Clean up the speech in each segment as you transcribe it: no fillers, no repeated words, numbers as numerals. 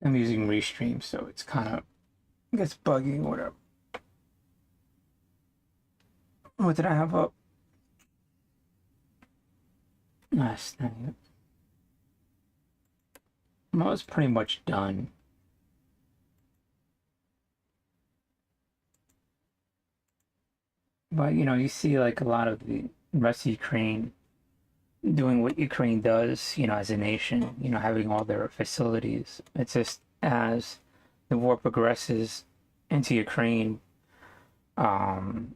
I'm using Restream, so it's kind of gets buggy or whatever. What did I have up last night? I was pretty much done. But you see like a lot of the rest of Ukraine doing what Ukraine does, as a nation, having all their facilities. It's just as the war progresses into Ukraine, um,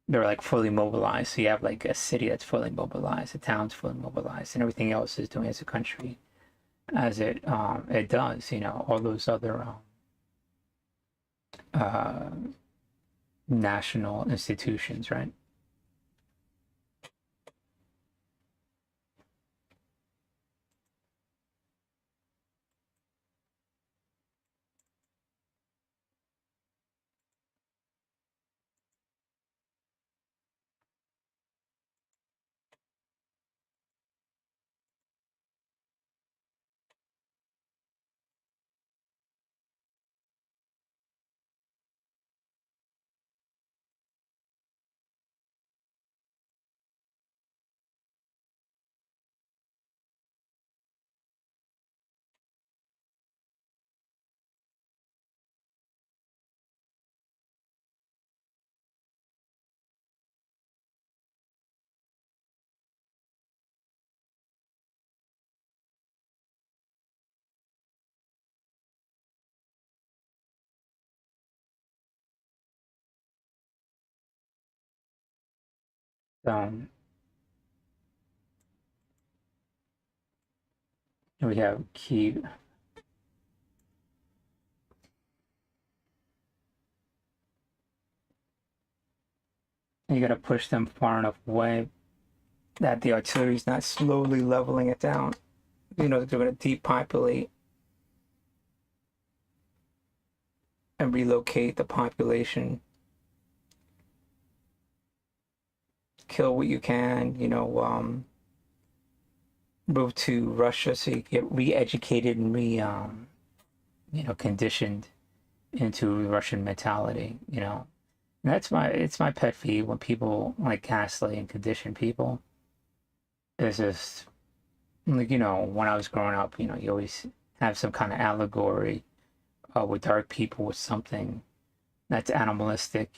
they're like fully mobilized. So you have like a city that's fully mobilized, a town's fully mobilized, and everything else is doing as a country as it does. All those other uh, national institutions, right? Um, we have key. You got to push them far enough away that the artillery's not slowly leveling it down. They're going to depopulate and relocate the population, kill what you can, move to Russia so you get re-educated and conditioned into Russian mentality, And it's my pet peeve when people like gaslight and condition people. It's just like, when I was growing up, you always have some kind of allegory with dark people with something that's animalistic,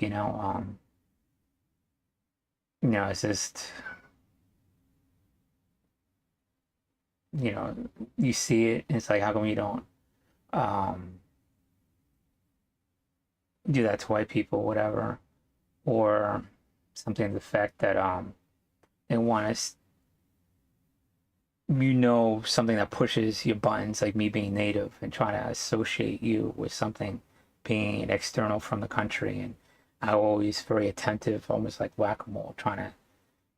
it's just, you know, you see it, and it's like, how come you don't um, do that to white people, whatever, or something to the effect that they want us, something that pushes your buttons, like me being native and trying to associate you with something being external from the country, and I'm always very attentive, almost like whack-a-mole, trying to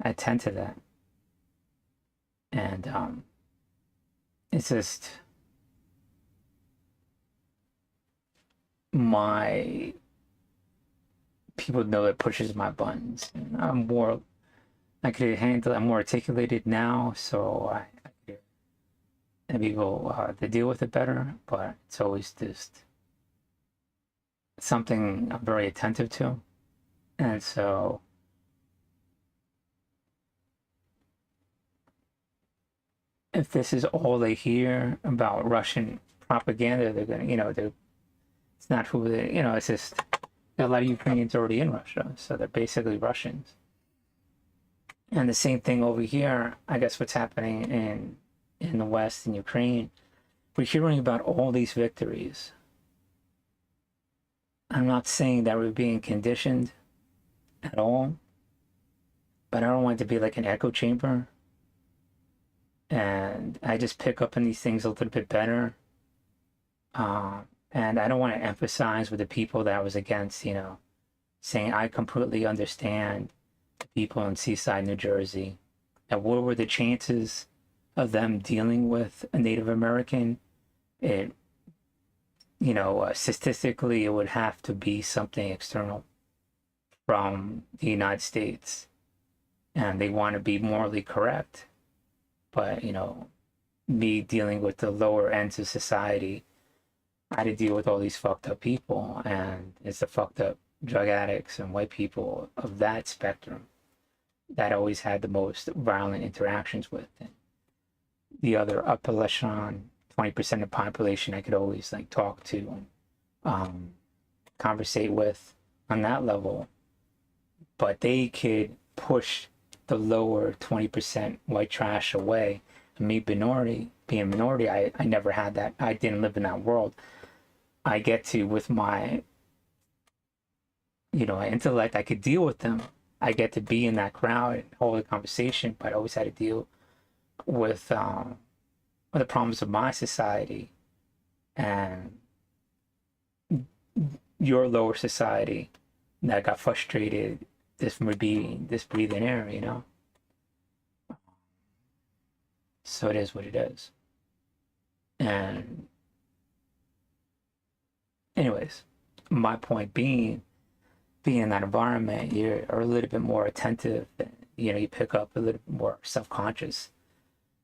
attend to that, and it's just my people know it pushes my buttons. And I could handle. I'm more articulated now, so I could be able to deal with it better. But it's always just something I'm very attentive to, and so if this is all they hear about Russian propaganda, they're gonna, it's not who they, it's just a lot of Ukrainians already in Russia, so they're basically Russians. And the same thing over here, I guess what's happening in the West in Ukraine, we're hearing about all these victories. I'm not saying that we're being conditioned at all, but I don't want it to be like an echo chamber. And I just pick up on these things a little bit better. And I don't want to emphasize with the people that I was against, saying I completely understand the people in Seaside, New Jersey, and what were the chances of them dealing with a Native American? It, statistically, it would have to be something external from the United States, and they want to be morally correct, but me dealing with the lower ends of society, I had to deal with all these fucked up people, and it's the fucked up drug addicts and white people of that spectrum that I always had the most violent interactions with. And the other upper echelon, 20% of the population, I could always like talk to and conversate with on that level, but they could push the lower 20% white trash away. And me, being a minority, I never had that. I didn't live in that world. I get to, with my, intellect, I could deal with them. I get to be in that crowd and hold a conversation, but I always had to deal with the problems of my society and your lower society that got frustrated just from breathing air. So it is what it is. And anyways, my point being in that environment, you're a little bit more attentive. You pick up a little bit more self-conscious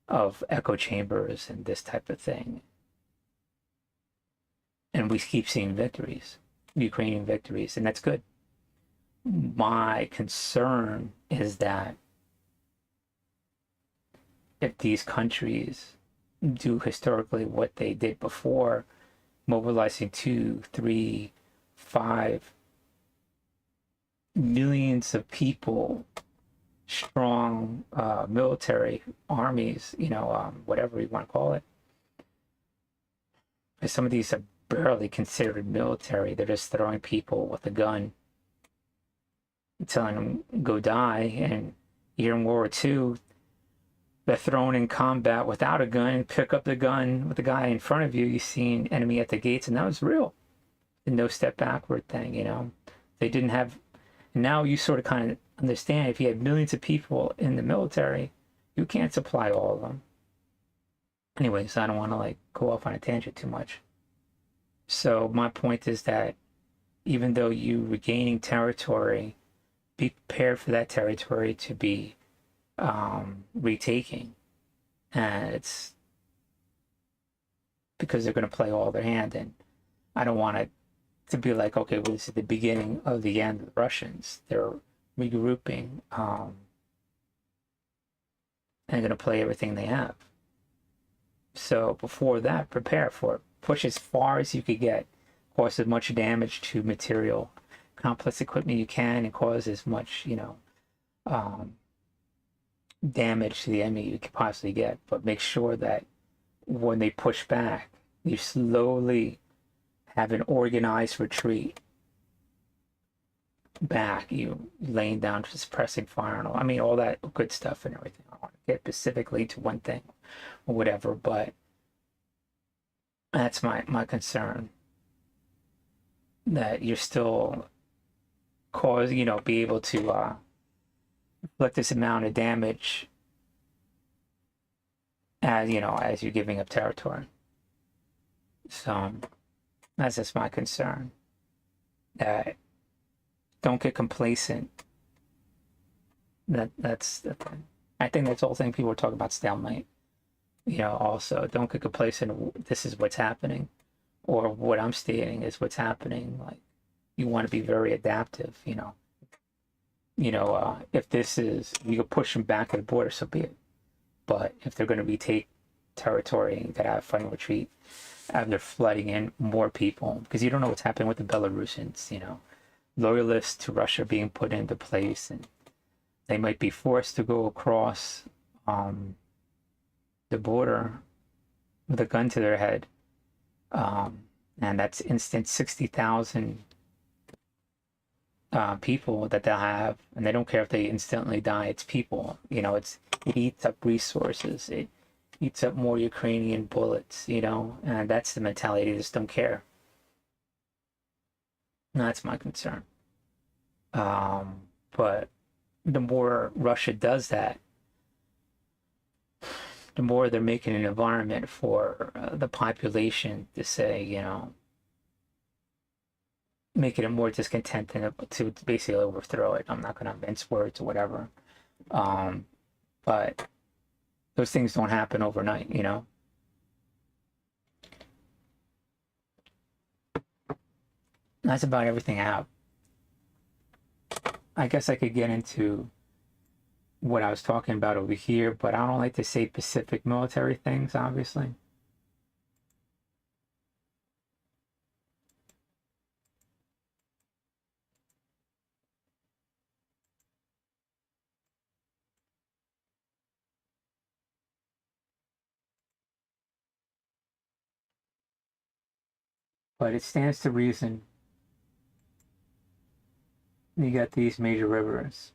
of echo chambers and this type of thing. And we keep seeing victories, Ukrainian victories, and that's good. My concern is that if these countries do historically what they did before, mobilizing 2, 3, 5 millions of people, strong military armies, whatever you want to call it. But some of these are barely considered military. They're just throwing people with a gun, telling them go die. And here in World War II, they're thrown in combat without a gun, pick up the gun with the guy in front of you. You've seen enemy at the gates, and that was real. The no step backward thing, They didn't have. And now you sort of kind of understand, if you had millions of people in the military, you can't supply all of them. Anyways, I don't want to go off on a tangent too much. So my point is that even though you regaining territory, be prepared for that territory to be retaking. And it's because they're going to play all their hand. And I don't want it to be like, okay, well, this is the beginning of the end of the Russians. They're regrouping and going to play everything they have. So before that, prepare for it. Push as far as you could get. Cause as much damage to material, complex equipment you can, and cause as much, damage to the enemy you could possibly get. But make sure that when they push back, you slowly have an organized retreat back. You laying down, suppressing fire, and all that good stuff and everything. I don't want to get specifically to one thing or whatever, but that's my concern. That you're still be able to inflict this amount of damage as you're giving up territory. So that's just my concern. That don't get complacent. That's the thing. I think that's the whole thing. People are talking about stalemate. Also don't get complacent. This is what's happening, or what I'm stating is what's happening. You want to be very adaptive. If this is, you can push them back at the border, so be it. But if they're going to retake territory and gotta have fighting retreat, they're flooding in more people, because you don't know what's happening with the Belarusians. Loyalists to Russia being put into place, and they might be forced to go across the border with a gun to their head, and that's instant 60,000 people that they'll have, and they don't care if they instantly die. It's people. It eats up resources. It eats up more Ukrainian bullets. And that's the mentality. They just don't care. And that's my concern. But the more Russia does that, the more they're making an environment for the population to say, making it more discontented to basically overthrow it. I'm not going to mince words or whatever. But Those things don't happen overnight, you know? That's about everything I have. I guess I could get into what I was talking about over here, but I don't like to say specific military things, obviously. But it stands to reason you got these major rivers.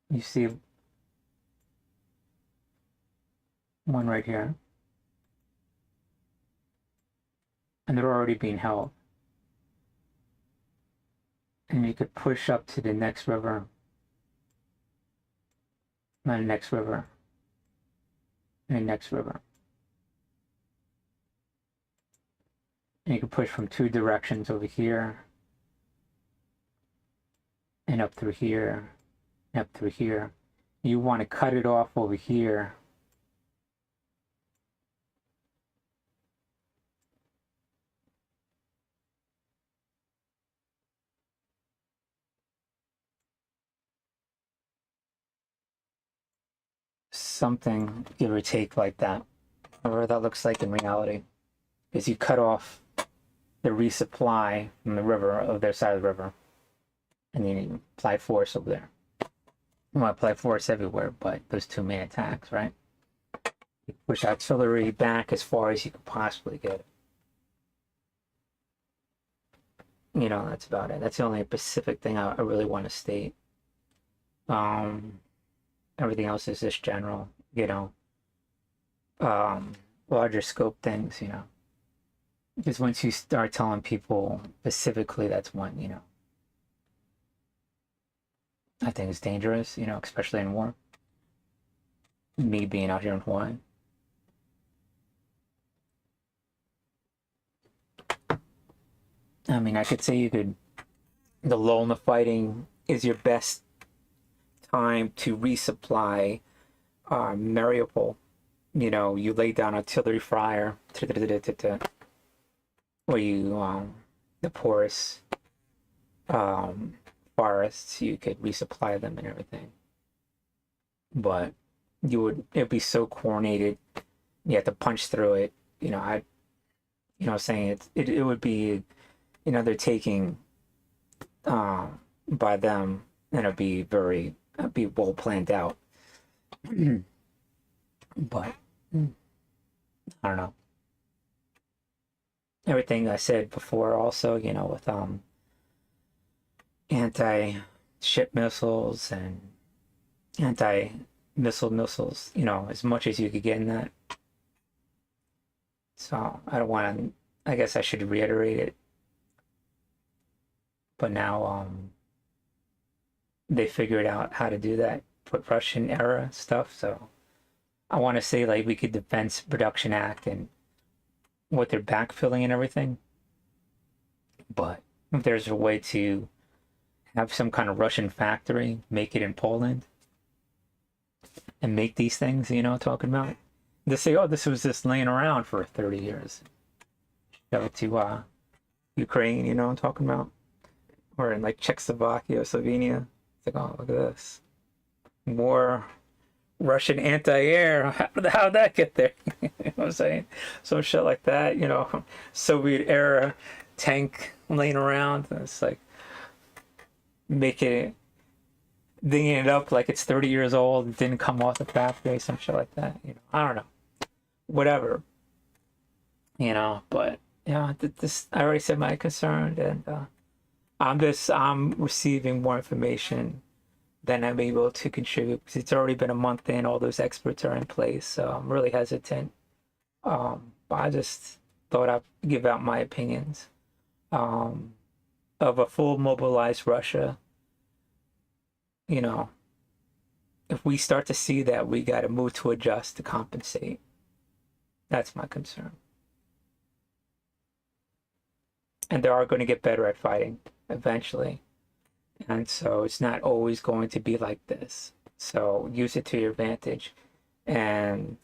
You see one right here, and they're already being held. And you could push up to the next river, and the next river, and the next river. And you can push from two directions over here, and up through here, and up through here. You want to cut it off over here. Something, give or take, like that. Whatever that looks like in reality. Is you cut off the resupply from the river, of their side of the river. And then you apply force over there. You want to apply force everywhere, but those two main attacks, right? You push artillery back as far as you could possibly get it. You know, that's about it. That's the only specific thing I really want to state. Everything else is just general, you know, larger scope things, you know. Because once you start telling people specifically, that's one, you know, I think it's dangerous, you know, especially in war. Me being out here in Hawaii. I mean, I could say the lull in the fighting is your best time to resupply Mariupol. You know, you lay down artillery fire, or you, the porous forests, you could resupply them and everything. But it'd be so coordinated, you have to punch through it. You know, saying it would be, you know, they're taking by them, and it'd be well planned out. But I don't know. Everything I said before also, you know, with anti-ship missiles and anti-missiles, you know, as much as you could get in that. So I don't want to, I guess I should reiterate it. But now they figured out how to do that, put Russian era stuff. So I want to say, like, we could Defense Production Act and what they're backfilling and everything. But if there's a way to have some kind of Russian factory, make it in Poland, and make these things, you know, talking about. They say, oh, this was just laying around for 30 years. Show it to Ukraine, you know, I'm talking about. Or in like Czechoslovakia or Slovenia. It's like, oh, look at this. More Russian anti-air. How'd that get there? You know what I'm saying? Some shit like that, you know. Soviet era tank laying around. And it's like dinging it up like it's 30 years old. It didn't come off the factory, some shit like that. You know, I don't know. Whatever. You know, but yeah, this I already said my concern, and I'm receiving more information than I'm able to contribute, because it's already been a month in, all those experts are in place, so I'm really hesitant. But I just thought I'd give out my opinions of a full mobilized Russia. You know, if we start to see that, we got to move to adjust to compensate. That's my concern. And they are going to get better at fighting eventually. And so it's not always going to be like this. So use it to your advantage. And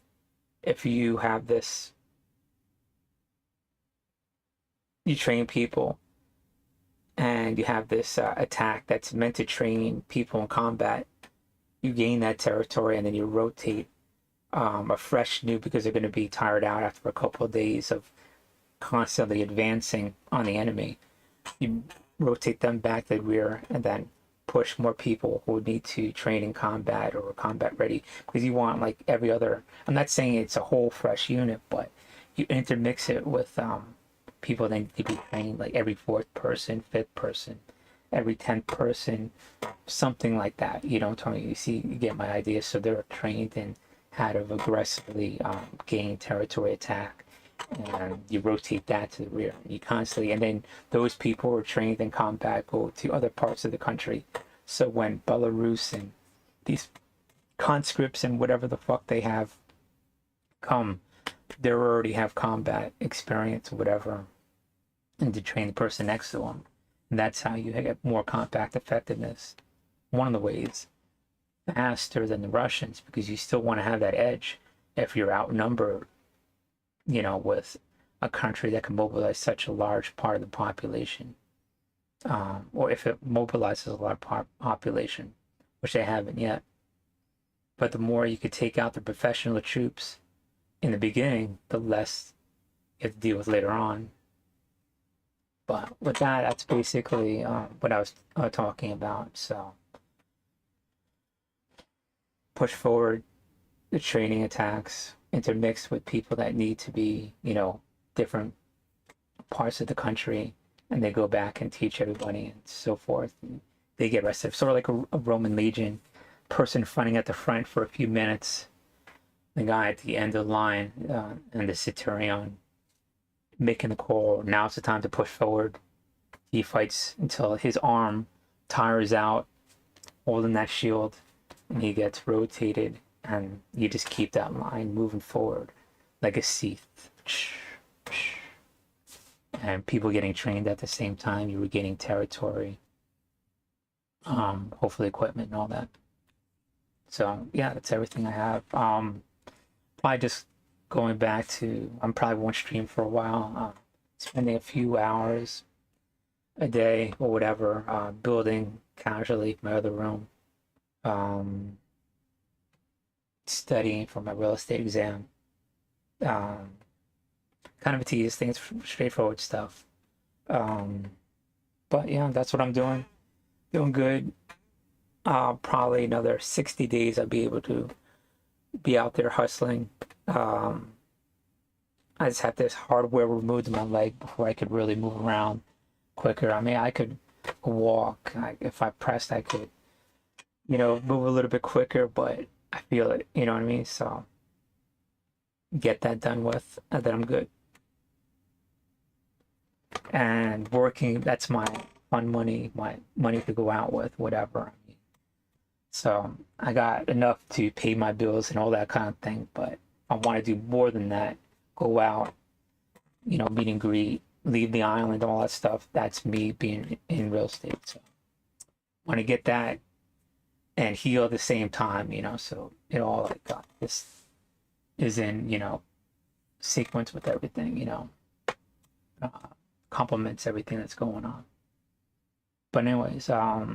if you have this, you train people and you have this attack that's meant to train people in combat, you gain that territory and then you rotate a fresh new, because they're going to be tired out after a couple of days of constantly advancing on the enemy. You rotate them back to the rear and then push more people who need to train in combat or combat ready, because you want like every other, I'm not saying it's a whole fresh unit, but you intermix it with people that need to be trained, like every fourth person, fifth person, every 10th person, something like that. You know, Tony, you see, you get my idea. So they're trained in how to aggressively gain territory attack, and you rotate that to the rear. You constantly, and then those people who are trained in combat go to other parts of the country. So when Belarus and these conscripts and whatever the fuck they have come, they already have combat experience, whatever, and to train the person next to them. And that's how you get more compact effectiveness. One of the ways, faster than the Russians, because you still want to have that edge if you're outnumbered, you know, with a country that can mobilize such a large part of the population, or if it mobilizes a large population, which they haven't yet. But the more you could take out the professional troops in the beginning, the less you have to deal with later on. But with that, that's basically what I was talking about. So push forward the training attacks, intermixed with people that need to be, you know, different parts of the country, and they go back and teach everybody and so forth. And they get rested, sort of like a Roman legion, person fighting at the front for a few minutes, the guy at the end of the line, and the centurion making the call. Now's the time to push forward. He fights until his arm tires out, holding that shield, and he gets rotated, and you just keep that line moving forward like a Sith. And people getting trained at the same time, you were gaining territory, hopefully equipment and all that. So yeah, that's everything I have. Probably just going back to, I'm probably won't stream for a while, spending a few hours a day or whatever, building casually my other room, studying for my real estate exam, kind of a tedious thing, it's straightforward stuff, but yeah, that's what I'm doing good. Probably another 60 days I'll be able to be out there hustling. I just have this hardware removed in my leg before I could really move around quicker. I mean, I could walk. If I pressed, I could, you know, move a little bit quicker, but I feel it, you know what I mean? So get that done with, and then I'm good. And working, that's my fun money, my money to go out with, whatever. So I got enough to pay my bills and all that kind of thing, but I want to do more than that. Go out, you know, meet and greet, leave the island, all that stuff. That's me being in real estate. So I want to get that and heal at the same time, you know, so it all like this is in, you know, sequence with everything, you know, complements everything that's going on. But anyways, I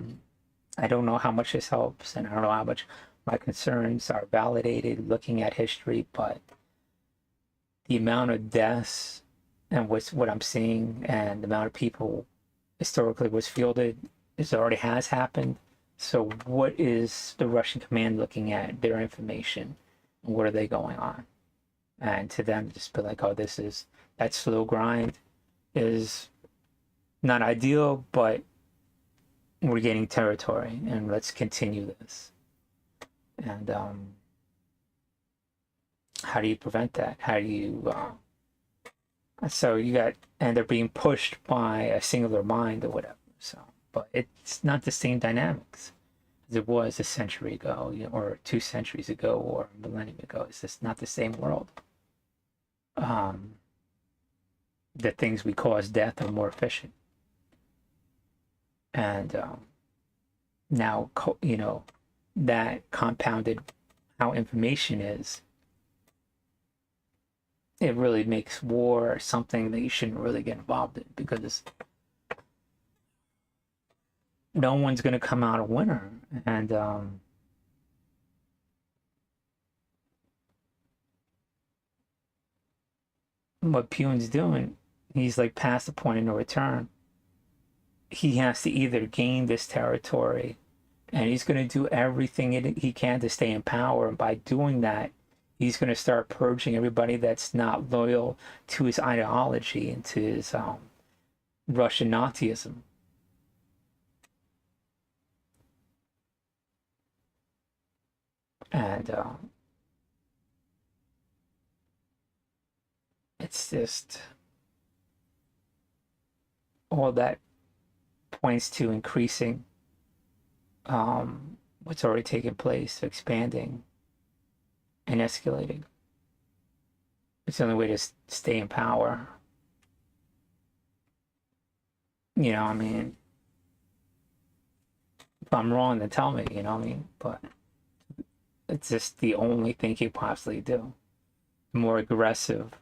don't know how much this helps, and I don't know how much my concerns are validated looking at history, but the amount of deaths and what I'm seeing, and the amount of people historically was fielded, is already has happened. So what is the Russian command looking at their information, and what are they going on? And to them, just be like, oh, that slow grind is not ideal, but we're gaining territory, and let's continue this. And how do you prevent that? How do you so you got, and they're being pushed by a singular mind or whatever. So, but it's not the same dynamics as it was a century ago, you know, or 2 centuries ago, or a millennium ago. It's just not the same world. The things we cause death are more efficient, and Now, that compounded how information is, it really makes war something that you shouldn't really get involved in, because no one's going to come out a winner. And what Putin's doing, he's like past the point of no return. He has to either gain this territory, and he's going to do everything he can to stay in power. And by doing that, he's going to start purging everybody that's not loyal to his ideology and to his Russian Nazism. And it's just all that points to increasing what's already taken place, expanding and escalating. It's the only way to stay in power. I mean, if I'm wrong, then tell me, what I mean? But it's just the only thing you possibly do. More aggressive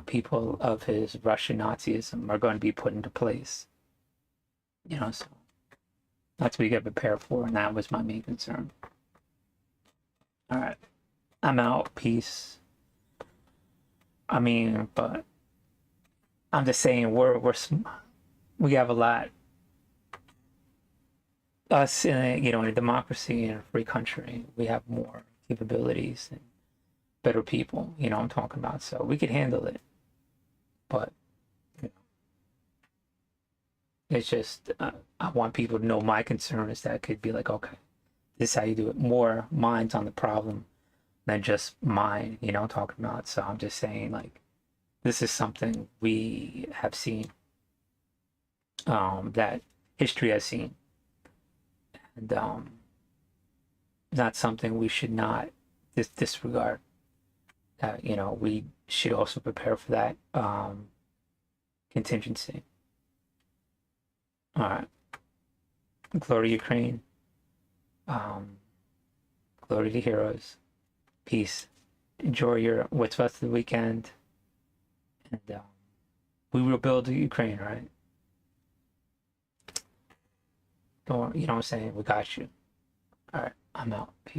people of his Russian Nazism are going to be put into place. So that's what you get prepared for, and that was my main concern. All right, I'm out. Peace. I mean, but I'm just saying we have a lot. Us in a democracy and a free country, we have more capabilities and better people. I'm talking about, so we could handle it. But it's just I want people to know my concern is that it could be like, okay, this is how you do it. More minds on the problem than just mine. I'm talking about. So I'm just saying, like, this is something we have seen, that history has seen, and not something we should not disregard. That we should also prepare for that contingency. All right. Glory to Ukraine. Glory to heroes. Peace. Enjoy what's left of the weekend. And we will build Ukraine, right? Don't, you know what I'm saying? We got you. All right. I'm out. Peace.